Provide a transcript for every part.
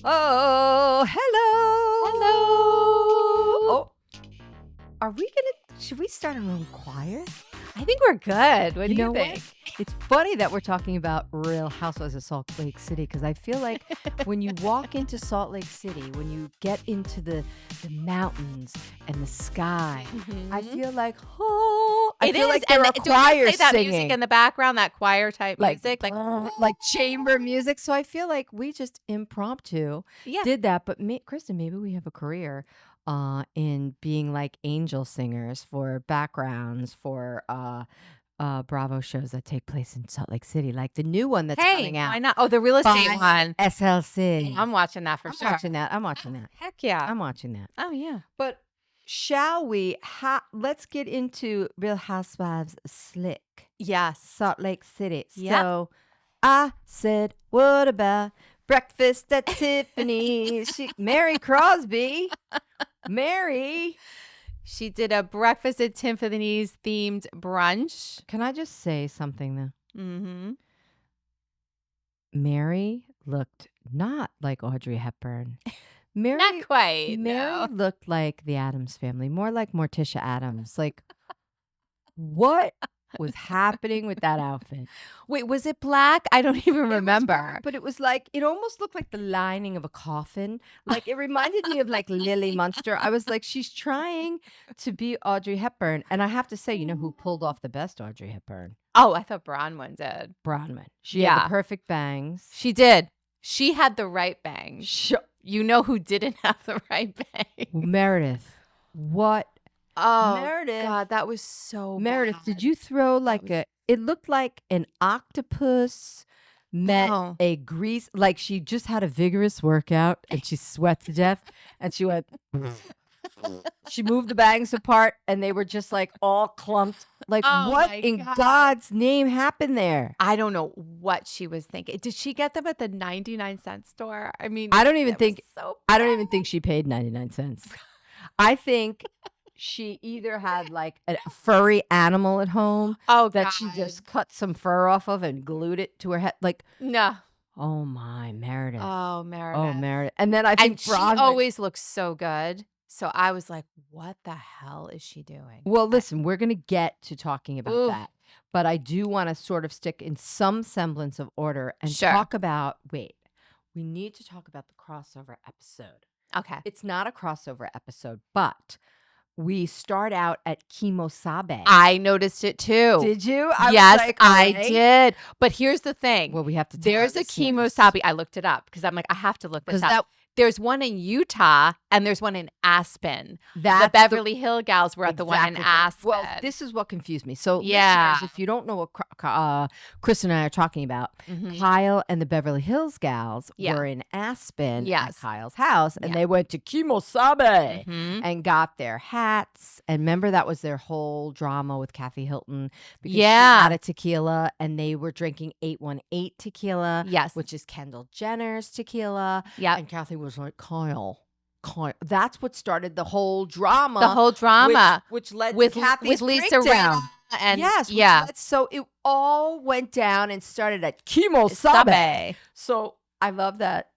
Oh, hello. Hello. Oh, should we start our own choir? I think we're good. What do you know think? What? It's funny that we're talking about Real Housewives of Salt Lake City because I feel like when you walk into Salt Lake City, when you get into the mountains and the sky, I feel like, I feel like there are choirs that singing. music in the background, that choir type music, like chamber music. So I feel like we just impromptu did that. But Kristen, maybe we have a career in being like angel singers for backgrounds for Bravo shows that take place in Salt Lake City, like the new one that's coming out. Why not? Oh, the real estate one. SLC. I'm watching that for sure. I'm watching that. Heck yeah. I'm watching that. Oh, yeah. But shall we? Let's get into Real Housewives Slick. Yes. Salt Lake City. Yep. So I said, what about breakfast at Tiffany's? Mary Crosby. Mary. She did a breakfast at Tiffany's themed brunch. Can I just say something though? Mm-hmm. Mary looked not like Audrey Hepburn. Mary, not quite. Mary looked like the Addams Family, more like Morticia Addams. Like, what was happening with that outfit? Wait, was it black? I don't even remember. Black, but it was like, it almost looked like the lining of a coffin. Like, it reminded me of like Lily Munster. I was like, she's trying to be Audrey Hepburn. And I have to say, you know who pulled off the best Audrey Hepburn? Oh, I thought Bronwyn did. Bronwyn. She had the perfect bangs. She did. She had the right bangs. You know who didn't have the right bangs? Meredith. What? Oh, Meredith. God, that was so Meredith, bad. did you throw like it looked like an octopus met a grease, like she just had a vigorous workout and she sweat to death and she went, she moved the bangs apart and they were just like all clumped. Like what in God's name happened there? I don't know what she was thinking. Did she get them at the 99-cent store? I mean, I don't even think she paid 99 cents. I think she either had like a furry animal at home that she just cut some fur off of and glued it to her head. Like, no. Oh my, Meredith. Oh, Meredith. Oh, Meredith. And then I think she always looks so good. So I was like, what the hell is she doing? Well, listen, we're going to get to talking about that. But I do want to sort of stick in some semblance of order and talk about, we need to talk about the crossover episode. Okay. It's not a crossover episode, but we start out at Kimo Sabe. I noticed it too. Did you? Yes, I did. But here's the thing. Well, we have to. There's a Kimo Sabe. I looked it up because I'm like, I have to look this up. There's one in Utah and there's one in Aspen. The Beverly Hill gals were at the one in Aspen. Well, this is what confused me. So, listeners, if you don't know what Chris and I are talking about, Kyle and the Beverly Hills gals were in Aspen at Kyle's house, and they went to Kimo Sabe and got their hats. And remember, that was their whole drama with Kathy Hilton because she had a tequila, and they were drinking 818 tequila, which is Kendall Jenner's tequila. Yeah, and Kathy was like, Kyle. That's what started the whole drama. Which led to Kathy's Lisa breakdown. And So it all went down and started at Kimo Sabe. So I love that.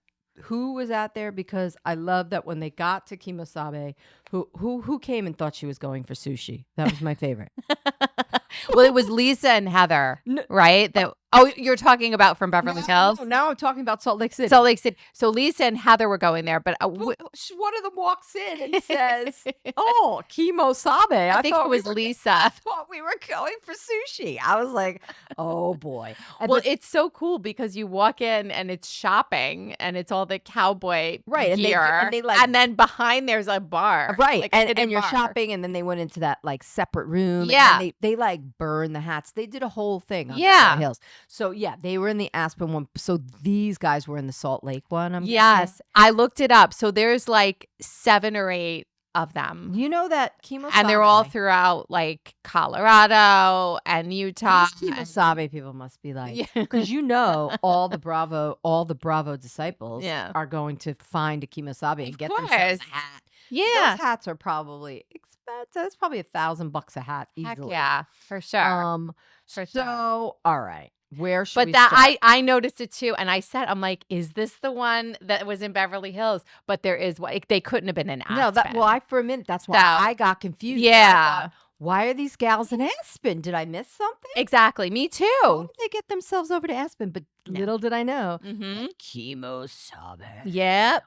Who was out there? Because I love that when they got to Kimo Sabe, who came and thought she was going for sushi? That was my favorite. Well, it was Lisa and Heather, right? You're talking about from Beverly Hills? No, now I'm talking about Salt Lake City. So Lisa and Heather were going there, but one of them walks in and says, "Oh, Kimo Sabe." I think it was Lisa. I thought we were going for sushi. I was like, "Oh boy!" It's so cool because you walk in and it's shopping and it's all the cowboy gear, and then behind there's a bar, right? Like and you're shopping, and then they went into that like separate room. Yeah, and they like burn the hats. They did a whole thing. On Beverly Hills. So they were in the Aspen one. So these guys were in the Salt Lake one. Yes, I looked it up. So there's like 7 or 8 of them. You know that Kimo Sabe, and they're all throughout like Colorado and Utah. These Kimo Sabe people must be like, because all the Bravo disciples are going to find a Kimo Sabe and get themselves a hat. Yeah, those hats are probably expensive. It's probably $1,000 a hat easily. Heck yeah, for sure. So all right, Where should we start? But I noticed it too. And I said, I'm like, is this the one that was in Beverly Hills? But there is they couldn't have been in Aspen. No, for a minute, that's why I got confused. Yeah. Why are these gals in Aspen? Did I miss something? Exactly. Me too. How did they get themselves over to Aspen? But little did I know. Kimo Sabe. Yep.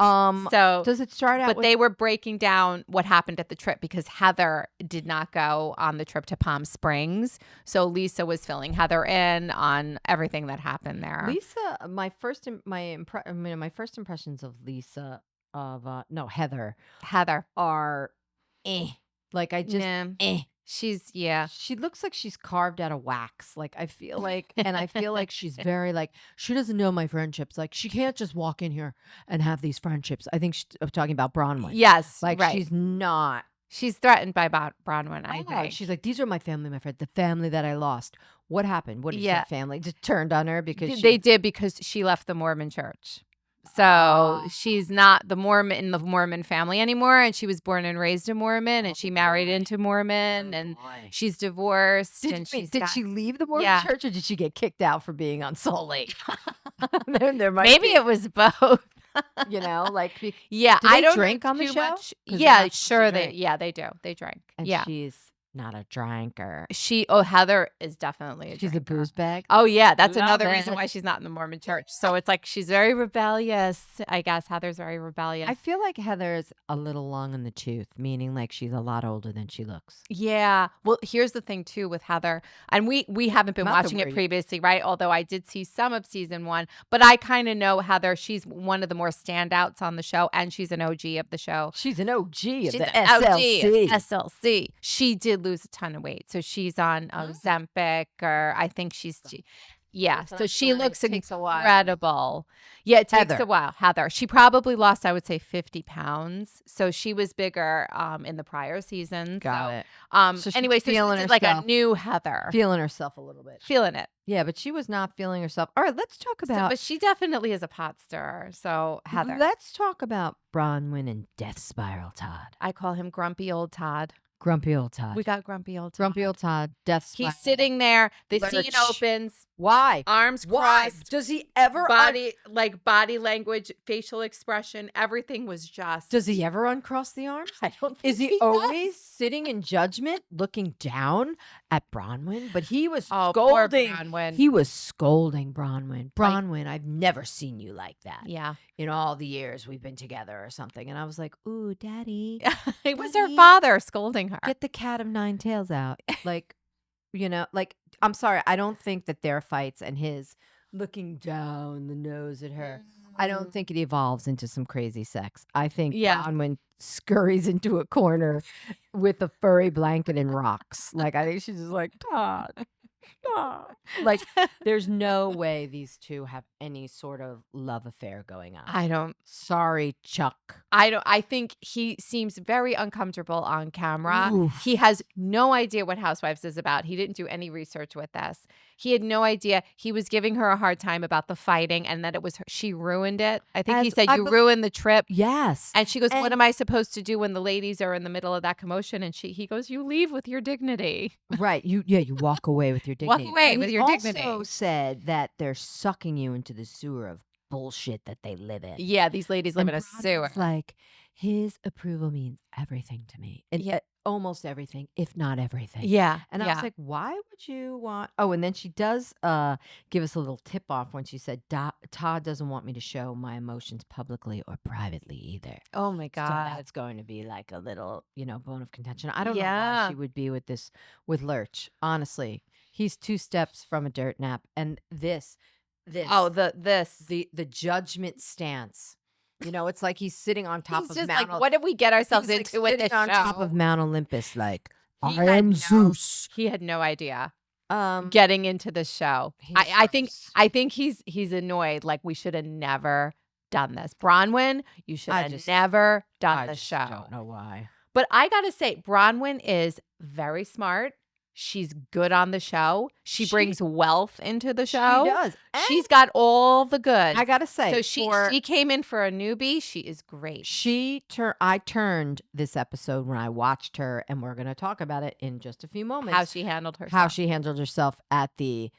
So does it start out? But they were breaking down what happened at the trip because Heather did not go on the trip to Palm Springs. So Lisa was filling Heather in on everything that happened there. Lisa, my first impressions of Lisa Heather are like I just she looks like she's carved out of wax. Like I feel like she's very like she doesn't know my friendships. Like she can't just walk in here and have these friendships. I think I'm talking about Bronwyn. Yes, like right. She's not. She's threatened by Bronwyn. I think she's like, these are my family, my friend, the family that I lost. What happened? What did your family just turned on her because they did because she left the Mormon church. So she's not the Mormon family anymore, and she was born and raised a Mormon, and she married into Mormon, and she's divorced. Did she leave the Mormon church, or did she get kicked out for being on Soul Lake? Maybe it was both. Like do I don't drink on the show. Much. Yeah, sure they do. They drink. And she's not a drinker. Heather is definitely she's a booze bag. Oh yeah, that's another reason why she's not in the Mormon church. So it's like she's very rebellious. I guess Heather's very rebellious. I feel like Heather's a little long in the tooth, meaning like she's a lot older than she looks. Yeah. Well, here's the thing too with Heather, and we haven't been watching it previously, right? Although I did see some of season 1, but I kind of know Heather. She's one of the more standouts on the show, and she's an OG of the show. She's an OG of the SLC. SLC. She did lose a ton of weight, so she's on Ozempic, or I think she's so she looks incredible. Yeah, it takes a while. Heather, she probably lost, I would say, 50 pounds, so she was bigger in the prior seasons. Got it. So anyway, so she's like a new Heather, feeling herself a little bit, feeling it. Yeah, but she was not feeling herself. All right, let's talk about. But she definitely is a pot stirrer. So Heather, let's talk about Bronwyn and Death Spiral Todd. I call him Grumpy Old Todd. Grumpy old Todd. We got Grumpy Old Todd. Grumpy Old Todd. Death Spiral. He's sitting there. The scene opens. Why? Arms Why? crossed. Does he ever body language, facial expression, everything was just. Does he ever uncross the arms? I don't think Is he always sitting in judgment, looking down at Bronwyn? But he was scolding. Bronwyn. He was scolding Bronwyn. Bronwyn, I've never seen you like that. Yeah. In all the years we've been together or something. And I was like, ooh, Daddy. It was her father scolding her. Get the cat of 9 tails out. I'm sorry. I don't think that their fights and his looking down the nose at her, I don't think it evolves into some crazy sex. I think Bronwyn scurries into a corner with a furry blanket and rocks. Like, I think she's just like, Todd. Like, there's no way these two have any sort of love affair going on. Sorry, Chuck. I think he seems very uncomfortable on camera. Oof. He has no idea what Housewives is about. He didn't do any research with this. He had no idea. He was giving her a hard time about the fighting and that it was her. She ruined it. I think he said, you ruined the trip. Yes. And she goes, what am I supposed to do when the ladies are in the middle of that commotion? And he goes, you leave with your dignity. Right. You walk away with your dignity. Walk away with your dignity. He also said that they're sucking you into the sewer of bullshit that they live in. Yeah, these ladies live in a sewer. It's like, his approval means everything to me. And almost everything, if not everything. Yeah. And I was like, why would you want... Oh, and then she does give us a little tip off when she said, Todd doesn't want me to show my emotions publicly or privately either. Oh, my God. So that's going to be like a little, bone of contention. I don't know why she would be with Lurch. Honestly, he's 2 steps from a dirt nap. And this. Oh, the judgment stance. It's like he's sitting on top of Mount. Like, what did we get ourselves into with this show? On top of Mount Olympus, like I am Zeus. He had no idea. Getting into the show, I think he's annoyed. Like, we should have never done this, Bronwyn. You should have never done the show. I don't know why. But I gotta say, Bronwyn is very smart. She's good on the show. She brings wealth into the show. She does. And she's got all the goods. I gotta say, so she came in for a newbie. She is great. I turned this episode when I watched her, and we're gonna talk about it in just a few moments. How she handled herself. at the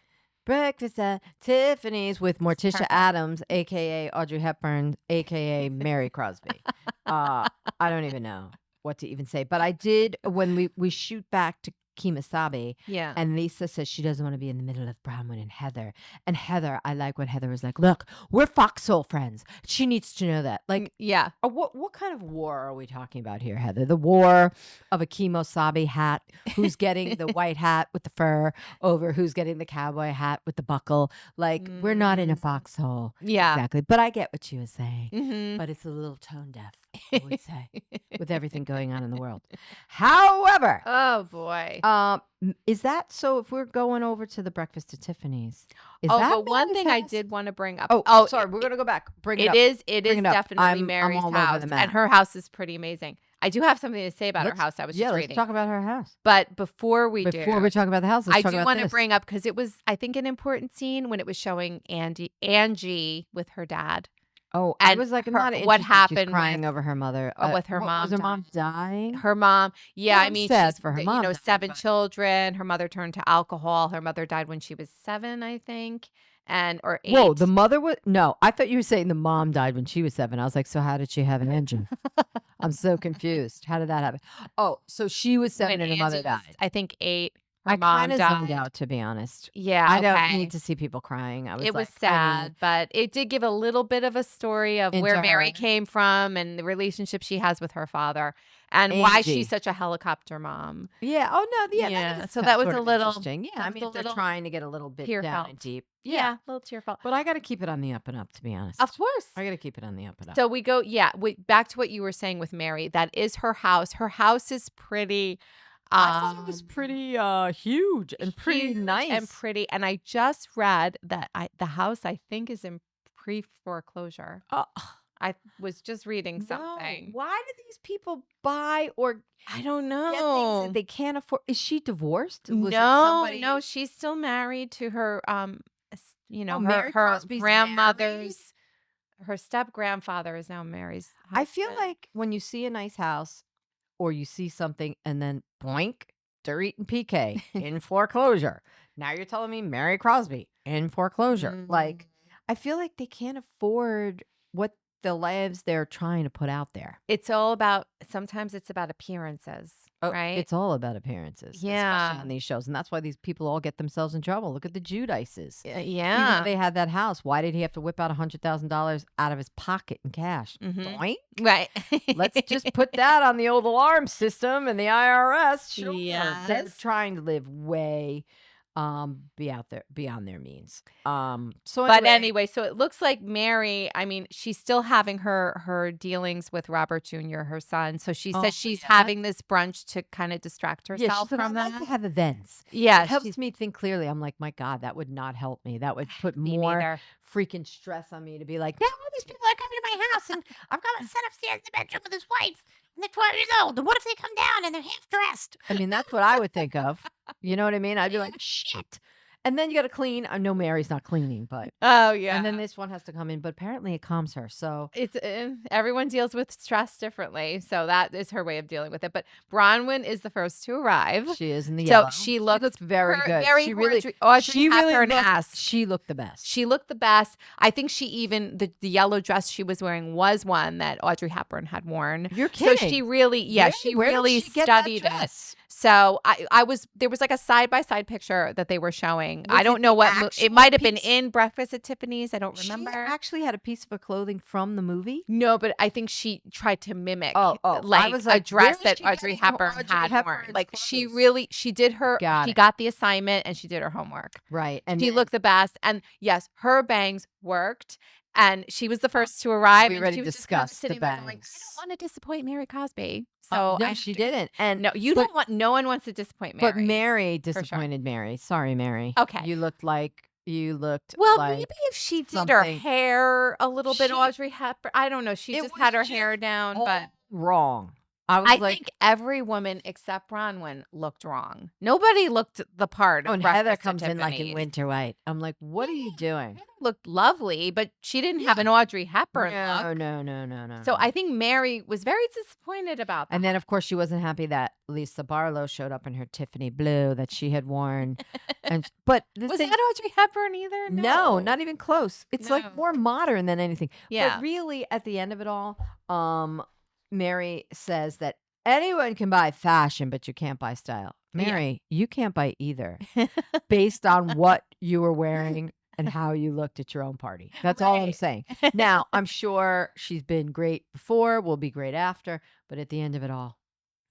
Breakfast at Tiffany's with Morticia Adams, a.k.a. Audrey Hepburn, a.k.a. Mary Crosby. I don't even know what to even say. But I did, when we shoot back to Kimo Sabe, and Lisa says she doesn't want to be in the middle of Bronwyn and Heather. And Heather, I like when Heather was like, look, we're foxhole friends. She needs to know that. Like, what kind of war are we talking about here, Heather? The war of a Kimo Sabe hat, who's getting the white hat with the fur over who's getting the cowboy hat with the buckle. Like, we're not in a foxhole. Yeah. Exactly. But I get what she was saying. But it's a little tone deaf, I would say, with everything going on in the world. However. Oh, boy. Is that so? If we're going over to the breakfast at Tiffany's, is that but one thing I did want to bring up? Oh, sorry, we're gonna go back. Bring it up. It is definitely Mary's house, and her house is pretty amazing. I do have something to say about her house. I was just reading. Let's talk about her house. But before we talk about the house, I do want to bring up, because it was, I think, an important scene when it was showing Angie with her dad. Oh, I was like, what happened? She's crying over her mother. With her mom. Was her mom dying? Her mom. Yeah, I mean, she's for her mom. 7 children. Her mother turned to alcohol. Her mother died when she was 7, I think, or 8. Whoa, the mother was no. I thought you were saying the mom died when she was 7. I was like, so how did she have an engine? I'm so confused. How did that happen? Oh, so she was 7 and her mother died. I think 8. I kind of zoned out, to be honest. Yeah, I don't need to see people crying. It was sad, but it did give a little bit of a story of where Mary came from and the relationship she has with her father, and why she's such a helicopter mom. Yeah. Oh no. Yeah. So that was a little interesting. Yeah. I mean, they're trying to get a little bit down and deep. Yeah, a little tearful. But I got to keep it on the up and up, to be honest. Of course. I got to keep it on the up and up. So we go. Yeah. Back to what you were saying with Mary. That is her house. Her house is pretty. I thought it was pretty huge and pretty nice. And pretty. And I just read that the house, I think, is in pre-foreclosure. I was just reading something. Why do these people buy or I don't know. Get things that they can't afford? Is she divorced? No, she's still married to her Mary her Crosby's grandmother's her step grandfather is now Mary's husband. I feel like when you see a nice house or you see something and then boink, Dorit and PK in foreclosure. Now you're telling me Mary Crosby in foreclosure. Like, I feel like they can't afford what the lives they're trying to put out there. Sometimes it's about appearances, right? It's all about appearances. Especially on these shows. And that's why these people all get themselves in trouble. Look at the Judices. Yeah. They had that house. Why did he have to whip out $100,000 out of his pocket in cash? Doink. Right. Let's just put that on the old alarm system and the IRS. Sure. They're trying to live way beyond their means. So anyway, so it looks like Mary, I mean, she's still having her dealings with Robert Jr., her son. So she says she's having this brunch to kind of distract herself from that. I like to have events. Yeah, it helps me think clearly. I'm like, my God, that would not help me. That would put more freaking stress on me to be like, now all these people are coming to my house and I've got to sit upstairs in the bedroom with his wife. And they're 12 years old. And what if they come down and they're half dressed? I mean, that's what I would think of. You know what I mean? I'd be like, shit. And then you got to clean. I know Mary's not cleaning, but oh yeah. And then this one has to come in, but apparently it calms her. So it's everyone deals with stress differently. So that is her way of dealing with it. But Bronwyn is the first to arrive. She is in the yellow. So she looks very good. She really looked the best. She looked the best. I think she even the yellow dress she was wearing was one that Audrey Hepburn had worn. You're kidding. So she really, she really studied it. So there was like a side-by-side picture that they were showing. I don't know what it might have been in Breakfast at Tiffany's. I don't remember. She actually had a piece of her clothing from the movie. No, but I think she tried to mimic like a dress that Audrey Hepburn had worn. Like she did her. She got the assignment and she did her homework. Right, and she looked the best. And yes, her bangs worked. And she was the first to arrive. We already discussed the bangs. Like, I don't want to disappoint Mary Crosby. So no, she didn't. And no one wants to disappoint Mary. But Mary disappointed Mary. Sorry, Mary. Okay. You looked like maybe if she did her hair a little bit Audrey Hepburn. I don't know. She just had her hair down, but wrong. I think every woman except Bronwyn looked wrong. Nobody looked the part. Oh, and Heather comes in like in winter white. I'm like, what are you doing? Heather looked lovely, but she didn't have an Audrey Hepburn look. No. So I think Mary was very disappointed about that. And then, of course, she wasn't happy that Lisa Barlow showed up in her Tiffany blue that she had worn. But was that Audrey Hepburn either? No, not even close. It's like more modern than anything. Yeah. But really, at the end of it all, Mary says that anyone can buy fashion, but you can't buy style. Mary, you can't buy either based on what you were wearing and how you looked at your own party. That's all I'm saying. Now, I'm sure she's been great before, will be great after, but at the end of it all,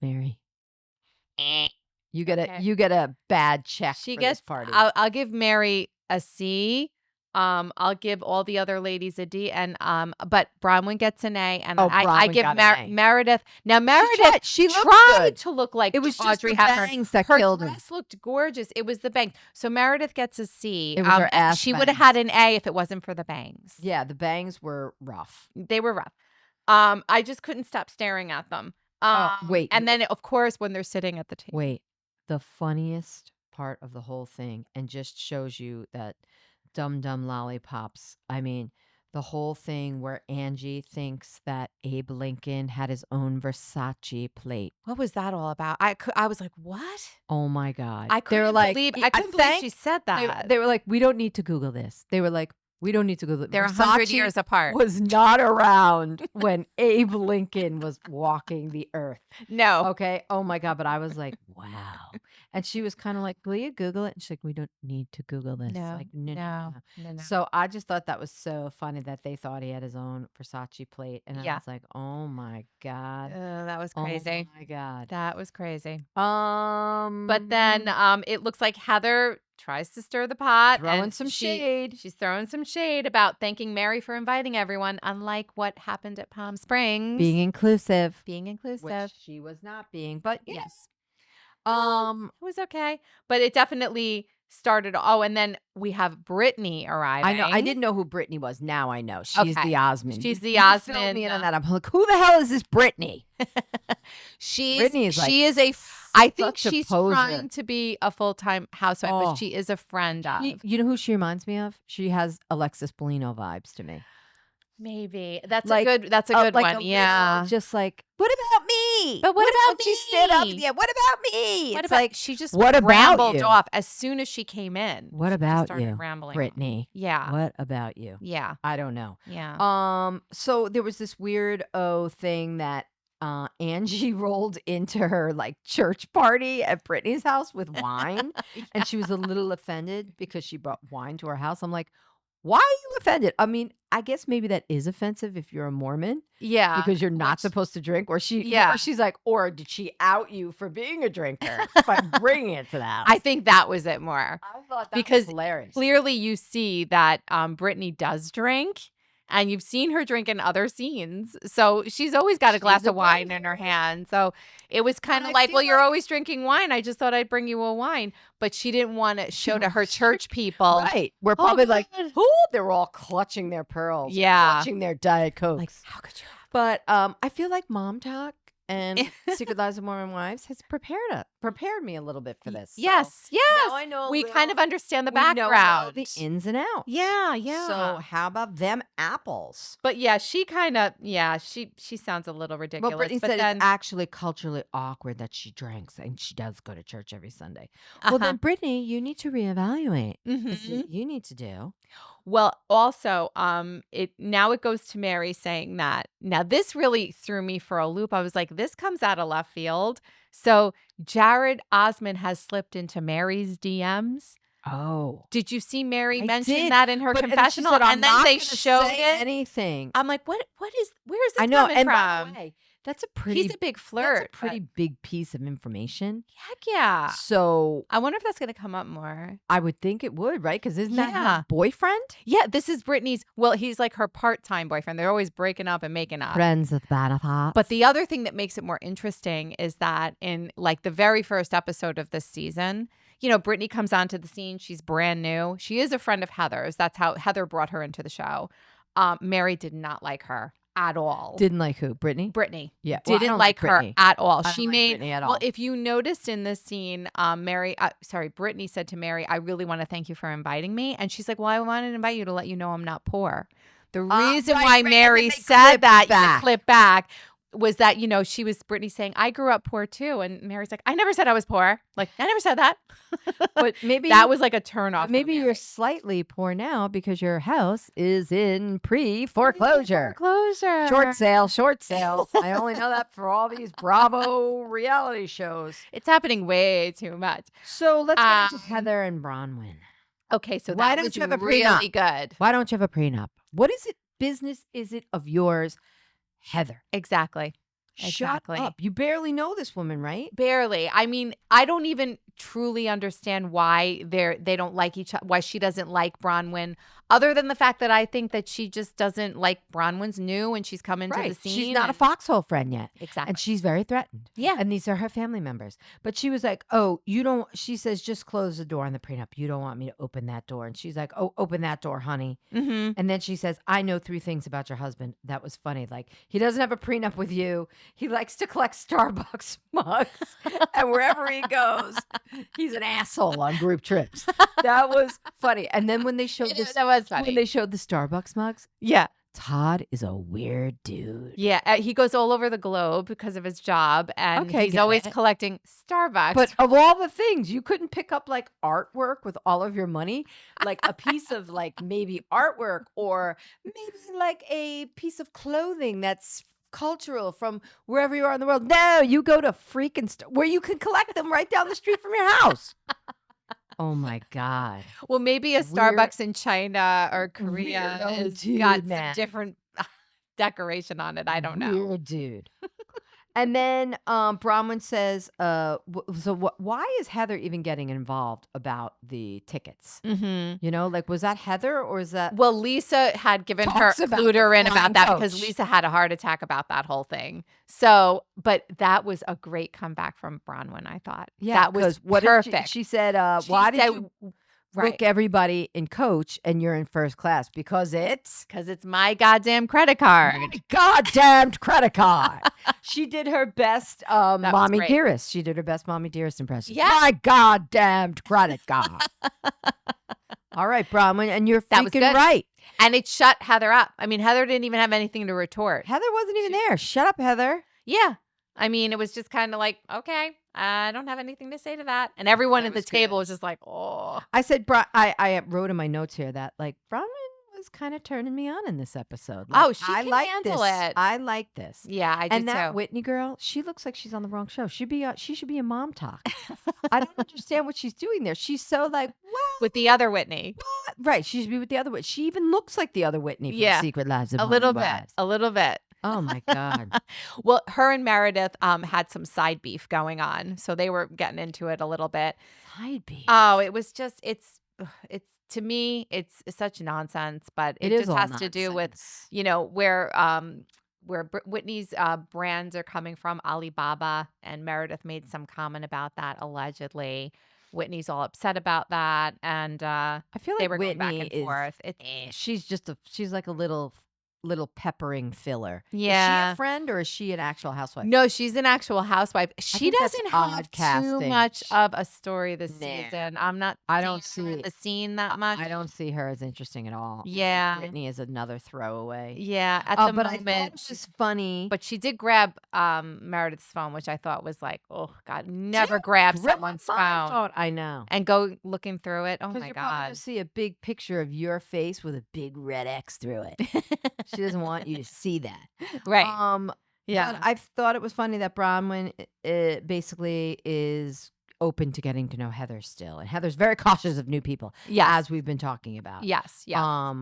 Mary, you get a bad check for this party. I'll give Mary a C. I'll give all the other ladies a D, and but Bronwyn gets an A, and I give Meredith. Now Meredith, she tried to look like it was Audrey just the Hepburn. bangs that her killed her. Dress looked gorgeous. It was the bangs. So Meredith gets a C. It was her ass. She would have had an A if it wasn't for the bangs. Yeah, the bangs were rough. They were rough. I just couldn't stop staring at them. Wait, and then of course when they're sitting at the table. Wait, the funniest part of the whole thing, and just shows you that. Dum lollipops. I mean, the whole thing where Angie thinks that Abe Lincoln had his own Versace plate. What was that all about? I was like, what? Oh my God. I couldn't believe she said that. They were like, we don't need to Google this. They were like, we don't need to Google it. They're 100 years apart. Was not around when Abe Lincoln was walking the earth. No. Okay. Oh my God. But I was like, wow. And she was kind of like, will you Google it? And she's like, we don't need to Google this. No. Like, no. No. So I just thought that was so funny that they thought he had his own Versace plate. And I was like, oh my God. That was crazy. Oh my God. That was crazy. But then it looks like Heather tries to stir the pot. Throwing some shade. She's throwing some shade about thanking Mary for inviting everyone, unlike what happened at Palm Springs. Being inclusive. Which she was not being, but yes. It was okay. But it definitely started. Oh, and then we have Brittany arriving. I know. I didn't know who Brittany was. Now I know. She's the Osmond. She's the Osmond. Fill me in on that. I'm like, who the hell is this Brittany? Brittany is I think she's trying to be a full-time housewife, but she is a friend of. You know who she reminds me of? She has Alexis Bellino vibes to me. Maybe that's a good one. Yeah, just like, what about me? But what about me? She stood up. Yeah, what about me? What about she just rambled off as soon as she came in. What about you, rambling Brittany? Yeah. What about you? Yeah. I don't know. Yeah. So there was this weird thing that Angie rolled into her like church party at Brittany's house with wine, and she was a little offended because she brought wine to her house. I'm like, why are you offended? I mean, I guess maybe that is offensive if you're a Mormon. Yeah. Because you're not supposed to drink. Or she's like, or did she out you for being a drinker by bringing it to that? I think that was it more. I thought that was hilarious. Clearly you see that Brittany does drink. And you've seen her drink in other scenes. So she's always got a glass of wine in her hand. So it was kind of like, well, you're always drinking wine. I just thought I'd bring you a wine. But she didn't want to show to her church people. Right. We're probably like, who? They're all clutching their pearls. Yeah. Clutching their Diet Cokes. Like, how could you? But I feel like Mom Talk and Secret Lives of Mormon Wives has prepared me a little bit for this. Yes. Now I know we kind of understand the background, the ins and outs. Yeah. So how about them apples? But yeah, she kind of she sounds a little ridiculous. Well, Brittany said it's actually culturally awkward that she drinks and she does go to church every Sunday. Well, then Brittany, you need to reevaluate. You need to do. Well, also, it goes to Mary saying that. Now, this really threw me for a loop. I was like, this comes out of left field. So Jared Osmond has slipped into Mary's DMs. Oh. Did you see Mary mention that in her confessional? And then they showed it. Anything. I'm like, where is this I know. coming And from? by the way, he's a big flirt. That's a pretty big piece of information. Heck yeah. So I wonder if that's going to come up more. I would think it would, right? Because isn't that her boyfriend? Yeah, this is Brittany's. Well, he's like her part-time boyfriend. They're always breaking up and making up. Friends with benefits. But the other thing that makes it more interesting is that in like the very first episode of this season, Brittany comes onto the scene. She's brand new. She is a friend of Heather's. That's how Heather brought her into the show. Mary did not like her at all. Didn't like who? Brittany? Brittany. Yeah. Didn't like her at all. She made Brittany at all. Well, if you noticed in this scene, Brittany said to Mary, I really want to thank you for inviting me. And she's like, well, I wanted to invite you to let you know I'm not poor. The reason why Mary said that, you clip back, was that, Brittany saying, I grew up poor too. And Mary's like, I never said I was poor. Like, I never said that. But maybe that was like a turn off. Maybe you're slightly poor now because your house is in pre-foreclosure. Short sale. I only know that for all these Bravo reality shows. It's happening way too much. So let's get into Heather and Bronwyn. Okay, so why don't you have a really good? Why don't you have a prenup? What business is it of yours, Heather? Exactly. Shut up. You barely know this woman, right? Barely. I mean, I don't even truly understand why they don't like each other, why she doesn't like Bronwyn, other than the fact that I think that she just doesn't like Bronwyn's new and she's come into the scene. She's not a foxhole friend yet. Exactly. And she's very threatened. Yeah. And these are her family members. But she was like, she says, just close the door on the prenup. You don't want me to open that door. And she's like, open that door, honey. Mm-hmm. And then she says, I know 3 things about your husband. That was funny. Like, he doesn't have a prenup with you. He likes to collect Starbucks mugs. And wherever he goes, he's an asshole on group trips. That was funny. And then when they showed that was funny. When they showed the Starbucks mugs, yeah, Todd is a weird dude. Yeah, he goes all over the globe because of his job, and he's always collecting Starbucks. But of all the things, you couldn't pick up like artwork with all of your money, like a piece of like maybe artwork, or maybe like a piece of clothing that's cultural from wherever you are in the world. No, you go to freaking where you can collect them right down the street from your house. Oh my God. Well, maybe a Starbucks in China or Korea has got some different decoration on it. I don't know. Weird dude. And then Bronwyn says, why is Heather even getting involved about the tickets? Mm-hmm. Was that Heather or is that? Well, Lisa had clued her in about that because Lisa had a heart attack about that whole thing. So, but that was a great comeback from Bronwyn, I thought. Yeah, that was perfect. She said, why did you book everybody in coach and you're in first class? Because it's my goddamn credit card. My goddamn credit card. She did her best Mommy Dearest. She did her best Mommy Dearest impression. Yeah. My goddamn credit card. All right, Bronwyn, and you're freaking right. And it shut Heather up. I mean, Heather didn't even have anything to retort. Heather wasn't even there. Shut up, Heather. Yeah. I mean, it was just kind of like, okay, I don't have anything to say to that. And everyone at the table was just like, oh. I said, I wrote in my notes here that like Bronwyn was kind of turning me on in this episode. Like, she can handle it. I like this. Yeah, I do and that too. Whitney girl, she looks like she's on the wrong show. She should be a mom talk. I don't understand what she's doing there. She's so like, well, with the other Whitney. What? Right, she should be with the other Whitney. She even looks like the other Whitney from Secret Lives of a little bit. Oh my God. Well, her and Meredith had some side beef going on. So they were getting into it a little bit. Side beef. Oh, it was just it's to me, it's such nonsense, but it just has to do with, where Whitney's brands are coming from, Alibaba, and Meredith made some comment about that allegedly. Whitney's all upset about that, and I feel like they were Whitney going back and forth. She's like a little peppering filler. Yeah. Is she a friend or is she an actual housewife? No, she's an actual housewife. She doesn't have too much of a story this season. I don't see the scene that much. I don't see her as interesting at all. Yeah. Brittany is another throwaway. Yeah. At the moment. I thought it was funny. But she did grab Meredith's phone, which I thought was like, oh God, never grab someone's phone. I know. And go looking through it. Oh my you're God. probably gonna see a big picture of your face with a big red X through it. She doesn't want you to see that. Right. Yeah. But I thought it was funny that Bronwyn basically is open to getting to know Heather still. And Heather's very cautious of new people. Yes. As we've been talking about. Yes. Yeah.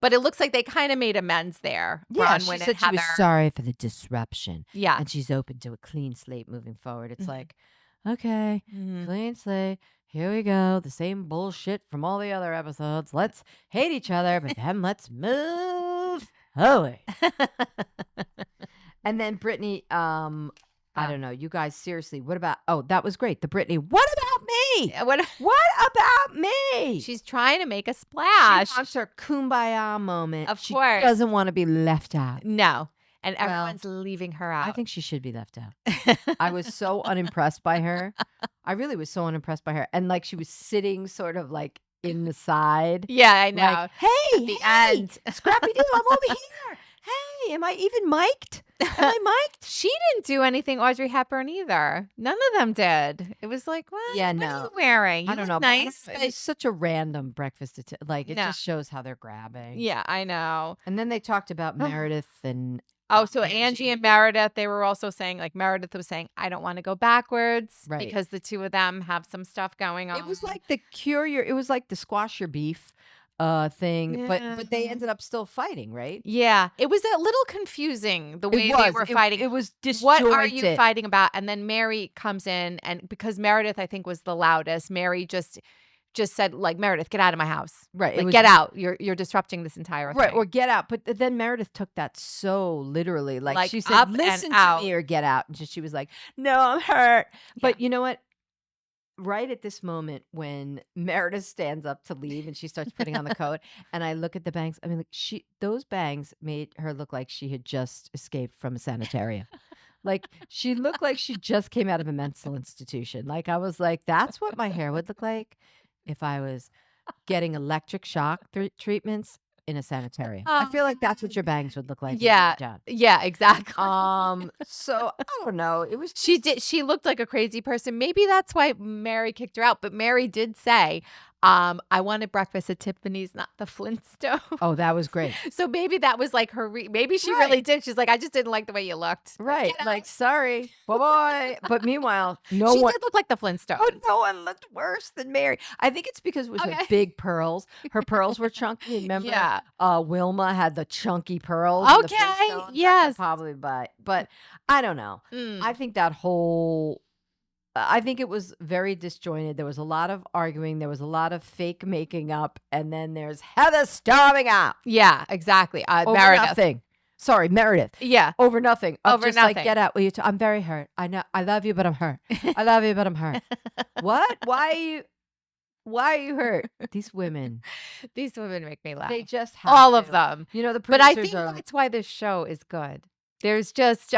But it looks like they kind of made amends there. Yeah, Bronwyn she said she was sorry for the disruption. Yeah. And she's open to a clean slate moving forward. It's like, okay, clean slate. Here we go. The same bullshit from all the other episodes. Let's hate each other, but then let's move forward. And then Brittany, I don't know. You guys, seriously, what about, that was great. The Brittany, what about me? What about me? She's trying to make a splash. She wants her kumbaya moment. Of course. She doesn't want to be left out. No. And everyone's leaving her out. I think she should be left out. I was so unimpressed by her. I really was so unimpressed by her. And like she was sitting sort of like in the side. Yeah, I know. Like, hey, at the end. Scrappy Doo, I'm over here. Hey, am I even mic'd? Am I mic'd? She didn't do anything Audrey Hepburn either. None of them did. It was like, what? Yeah, what no. are you wearing? You I don't look know. Nice. It's such a random breakfast. Like, it just shows how they're grabbing. Yeah, I know. And then they talked about Meredith and... Oh, so Angie and Meredith, they were also saying, like Meredith was saying, I don't want to go backwards because the two of them have some stuff going on. It was like it was like the squash your beef thing, but they ended up still fighting, right? Yeah. It was a little confusing the way they were fighting. It was disjointed. What are you fighting about? And then Mary comes in, and because Meredith, I think, was the loudest, Mary just said, like, Meredith, get out of my house. Right. Like, get out. You're disrupting this entire thing. Right. Or get out. But then Meredith took that so literally. Like she said, listen to me or get out. And she was like, no, I'm hurt. But you know what? Right at this moment when Meredith stands up to leave and she starts putting on the coat and I look at the bangs, I mean, like those bangs made her look like she had just escaped from a sanitarium. Like she looked like she just came out of a mental institution. Like I was like, that's what my hair would look like if I was getting electric shock treatments in a sanitarium. I feel like that's what your bangs would look like. Yeah. Yeah, exactly. So I don't know. It was she looked like a crazy person. Maybe that's why Mary kicked her out. But Mary did say, I wanted breakfast at Tiffany's, not the Flintstone. Oh, that was great. So maybe that was like her. Maybe she really did. She's like, I just didn't like the way you looked. Right. Like, sorry. Bye-bye. But meanwhile, she did look like the Flintstones. Oh, no one looked worse than Mary. I think it's because it was her big pearls. Her pearls were chunky. Remember? Yeah. Wilma had the chunky pearls. Okay. Yes. Probably, but I don't know. I think I think it was very disjointed. There was a lot of arguing. There was a lot of fake making up. And then there's Heather storming out. Yeah, exactly. Over Meredith. nothing. Sorry, Meredith. Yeah. Over nothing. Over just nothing. Like, get out. I'm very hurt. I know. I love you, but I'm hurt. I love you, but I'm hurt. What? Why are you hurt? These women make me laugh. They just have all to. of them. You know, the but I producers think that's why this show is good. There's just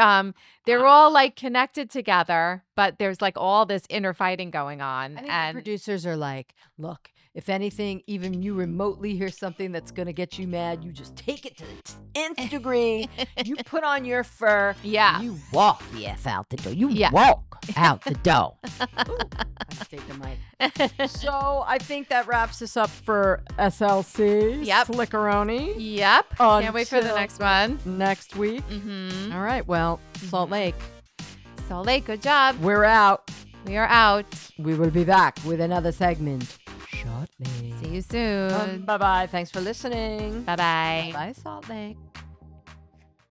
they're all like connected together, but there's like all this inner fighting going on. I think the producers are like, look, if anything, even you remotely hear something that's going to get you mad, you just take it to the nth degree. You put on your fur. Yeah. You walk the F out the door. You walk out the door. Ooh, I take the mic. So I think that wraps us up for SLC. Yep. Slickeroni. Yep. Can't wait for the next one. Next week. Mm-hmm. All right. Well, Salt Lake. Salt Lake, good job. We're out. We are out. We will be back with another segment shortly. See you soon. Bye-bye. Thanks for listening. Bye-bye. Bye, Salt Lake.